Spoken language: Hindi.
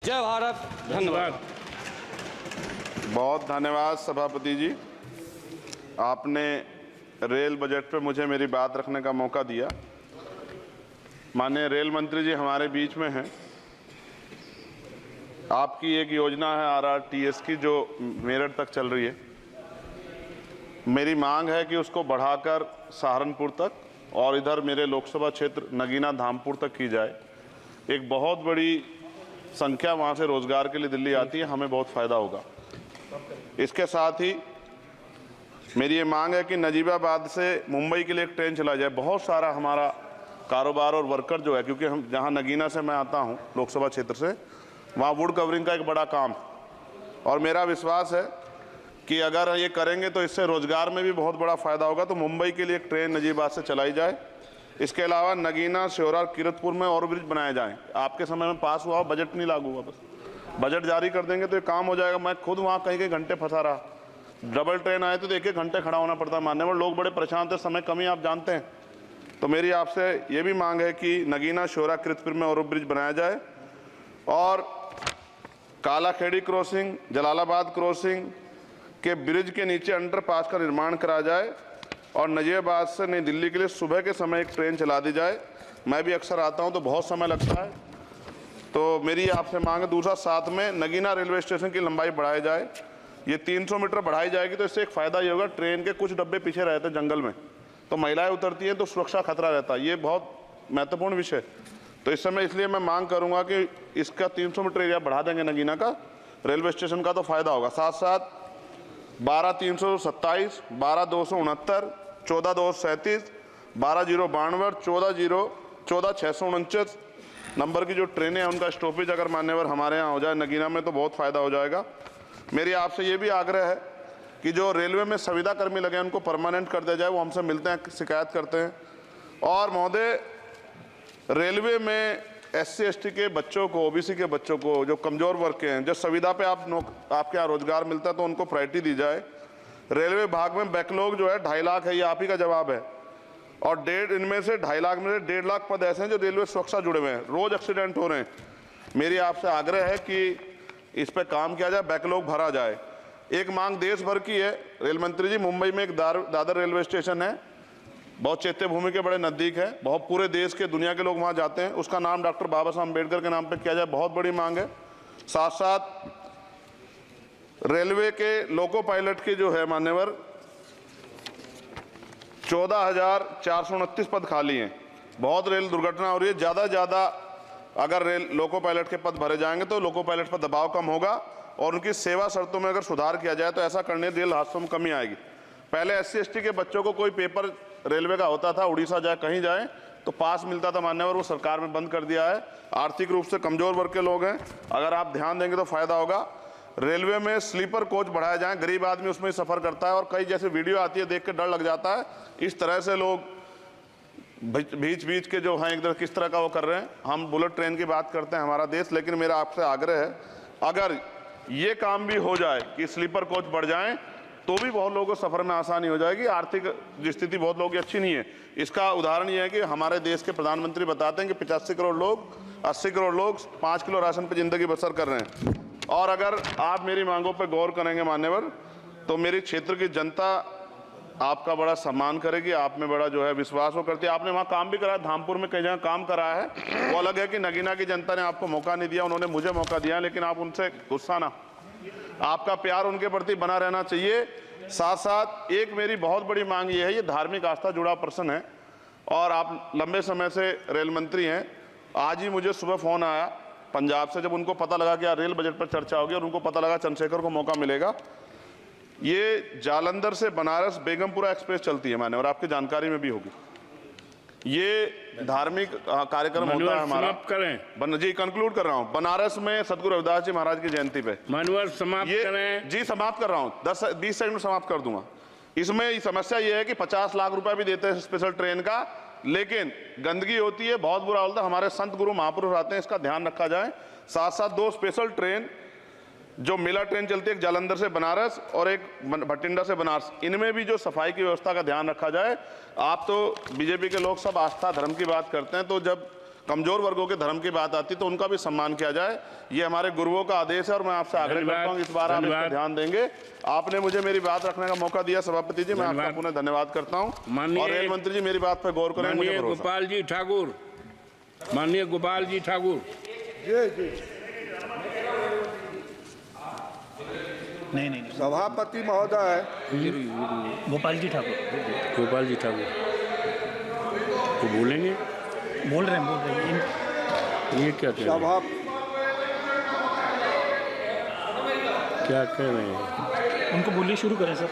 जय भारत। धन्यवाद। बहुत धन्यवाद सभापति जी, आपने रेल बजट पे मुझे मेरी बात रखने का मौका दिया। माननीय रेल मंत्री जी हमारे बीच में हैं। आपकी एक योजना है RRTS की जो मेरठ तक चल रही है। मेरी मांग है कि उसको बढ़ाकर सहारनपुर तक और इधर मेरे लोकसभा क्षेत्र नगीना धामपुर तक की जाए। एक बहुत बड़ी संख्या वहाँ से रोजगार के लिए दिल्ली आती है, हमें बहुत फ़ायदा होगा। इसके साथ ही मेरी ये मांग है कि नजीबाबाद से मुंबई के लिए एक ट्रेन चला जाए। बहुत सारा हमारा कारोबार और वर्कर जो है, क्योंकि हम जहाँ नगीना से मैं आता हूँ लोकसभा क्षेत्र से, वहाँ वुड कवरिंग का एक बड़ा काम, और मेरा विश्वास है कि अगर ये करेंगे तो इससे रोजगार में भी बहुत बड़ा फ़ायदा होगा। तो मुंबई के लिए एक ट्रेन नजीबाबाद से चलाई जाए। इसके अलावा नगीना, श्योरा, किरतपुर में और ब्रिज बनाए जाएँ। आपके समय में पास हुआ, बजट नहीं लागू हुआ, बस बजट जारी कर देंगे तो ये काम हो जाएगा। मैं खुद वहाँ कई घंटे फंसा रहा, डबल ट्रेन आए तो 1-1 घंटे खड़ा होना पड़ता। मानने में लोग बड़े परेशान थे, समय कमी आप जानते हैं। तो मेरी आपसे ये भी मांग है कि नगीना, श्योरा, किरतपुर में और ब्रिज बनाया जाए और कालाखेड़ी क्रॉसिंग, जलालाबाद क्रॉसिंग के ब्रिज के नीचे अंडरपास का निर्माण करा जाए और नजीबाबाद से नई दिल्ली के लिए सुबह के समय एक ट्रेन चला दी जाए। मैं भी अक्सर आता हूं तो बहुत समय लगता है, तो मेरी आपसे मांग है। दूसरा, साथ में नगीना रेलवे स्टेशन की लंबाई बढ़ाई जाए। ये 300 मीटर बढ़ाई जाएगी तो इससे एक फ़ायदा ये होगा, ट्रेन के कुछ डब्बे पीछे रहते हैं जंगल में, तो महिलाएं उतरती हैं तो सुरक्षा खतरा रहता है। ये बहुत महत्वपूर्ण विषय। तो इस समय इसलिए मैं मांग करूंगा कि इसका 300 मीटर एरिया बढ़ा देंगे नगीना का रेलवे स्टेशन का, तो फायदा होगा। साथ साथ 12-327, 12-269, 14-237, 12-092, 14-649 नंबर की जो ट्रेनें हैं उनका स्टॉपेज अगर मान्यवर हमारे यहाँ हो जाए नगीना में तो बहुत फ़ायदा हो जाएगा। मेरी आपसे ये भी आग्रह है कि जो रेलवे में संविदा कर्मी लगे हैं उनको परमानेंट कर दिया जाए। वो हमसे मिलते हैं, शिकायत करते हैं। और महोदय, रेलवे में SC/ST के बच्चों को, OBC के बच्चों को, जो कमज़ोर वर्ग के हैं, जो संविदा पे आपके यहाँ रोजगार मिलता है तो उनको प्रायोरिटी दी जाए। रेलवे विभाग में बैकलॉग जो है 2.5 लाख है, ये आप ही का जवाब है। और इनमें से 2.5 लाख में से 1.5 लाख पद ऐसे हैं जो रेलवे सुरक्षा जुड़े हुए हैं, रोज एक्सीडेंट हो रहे हैं। मेरी आपसे आग्रह है कि इस पर काम किया जाए, बैकलॉग भरा जाए। एक मांग देश भर की है रेल मंत्री जी, मुंबई में एक दादर रेलवे स्टेशन है, बहुत चैत्य भूमि के बड़े नज़दीक है, बहुत पूरे देश के, दुनिया के लोग वहाँ जाते हैं। उसका नाम डॉक्टर बाबा साहब अम्बेडकर के नाम पे किया जाए, बहुत बड़ी मांग है। साथ साथ रेलवे के लोको पायलट के जो है मान्यवर 14,429 पद खाली हैं। बहुत रेल दुर्घटना हो रही है, ज़्यादा से ज़्यादा अगर रेल लोको पायलट के पद भरे जाएंगे तो लोको पायलट पर दबाव कम होगा और उनकी सेवा शर्तों में अगर सुधार किया जाए तो ऐसा करने रेल हादसों में कमी आएगी। पहले SC/ST के बच्चों को कोई पेपर रेलवे का होता था, उड़ीसा जाए कहीं जाए तो पास मिलता था मान्यवर, वो सरकार में बंद कर दिया है। आर्थिक रूप से कमजोर वर्ग के लोग हैं, अगर आप ध्यान देंगे तो फायदा होगा। रेलवे में स्लीपर कोच बढ़ाया जाए, गरीब आदमी उसमें सफर करता है और कई जैसे वीडियो आती है देख के डर लग जाता है। इस तरह से लोग बीच के जो हैं इधर किस तरह का वो कर रहे हैं। हम बुलेट ट्रेन की बात करते हैं हमारा देश, लेकिन मेरा आपसे आग्रह है अगर ये काम भी हो जाए कि स्लीपर कोच बढ़ जाएं तो भी बहुत लोगों को सफर में आसानी हो जाएगी। आर्थिक स्थिति बहुत लोगों की अच्छी नहीं है। इसका उदाहरण ये है कि हमारे देश के प्रधानमंत्री बताते हैं कि 85 करोड़ लोग, 80 करोड़ लोग 5 किलो राशन पर जिंदगी बसर कर रहे हैं। और अगर आप मेरी मांगों पर गौर करेंगे मान्यवर, तो मेरी क्षेत्र की जनता आपका बड़ा सम्मान करेगी, आप में बड़ा जो है विश्वास वो करती है। आपने वहाँ काम भी कराया, धामपुर में कई जगह काम करा है, वो अलग है कि नगीना की जनता ने आपको मौका नहीं दिया, उन्होंने मुझे मौका दिया, लेकिन आप उनसे गुस्सा ना, आपका प्यार उनके प्रति बना रहना चाहिए। साथ साथ एक मेरी बहुत बड़ी मांग ये है, ये धार्मिक आस्था जुड़ा प्रश्न है और आप लंबे समय से रेल मंत्री हैं। आज ही मुझे सुबह फ़ोन आया पंजाब से, जब उनको पता लगा कि रेल बजट पर चर्चा होगी और उनको पता लगा चंद्रशेखर को मौका मिलेगा। ये जालंधर से बनारस बेगमपुरा एक्सप्रेस चलती है माने, और आपकी जानकारी में भी होगी। ये धार्मिक कार्यक्रम होता है हमारा। करें जी, कंक्लूड कर रहा हूँ। बनारस में सदगुरु रविदास जी महाराज की जयंती पे मानवर समाप्त करें जी। समाप्त कर रहा हूँ, 10-20 सेकंड में समाप्त कर दूंगा। इसमें समस्या ये है कि 50 लाख रुपया भी देते हैं स्पेशल ट्रेन का, लेकिन गंदगी होती है, बहुत बुरा होता है। हमारे संत गुरु महापुरुष आते हैं, इसका ध्यान रखा जाए। साथ साथ 2 स्पेशल ट्रेन जो मिला ट्रेन चलती है, एक जालंधर से बनारस और एक भटिंडा से बनारस, इनमें भी जो सफाई की व्यवस्था का ध्यान रखा जाए। आप तो बीजेपी के लोग सब आस्था धर्म की बात करते हैं, तो जब कमजोर वर्गों के धर्म की बात आती है तो उनका भी सम्मान किया जाए। ये हमारे गुरुओं का आदेश है और मैं आपसे आग्रह करता हूँ इस बार आप इस पर ध्यान देंगे। आपने मुझे मेरी बात रखने का मौका दिया सभापति जी, मैं आपका पुनः धन्यवाद करता हूँ। और रेल मंत्री जी मेरी बात पर गौर करें, मुझे भरोसा। गोपाल जी ठाकुर, माननीय गोपाल जी ठाकुर। नहीं सभापति महोदय, गोपाल जी ठाकुर, गोपाल जी ठाकुर वो बोलेंगे, बोल रहे हैं। ये क्या कह रहे हैं? क्या कह रहे हैं? उनको बोलिए, शुरू करें सर।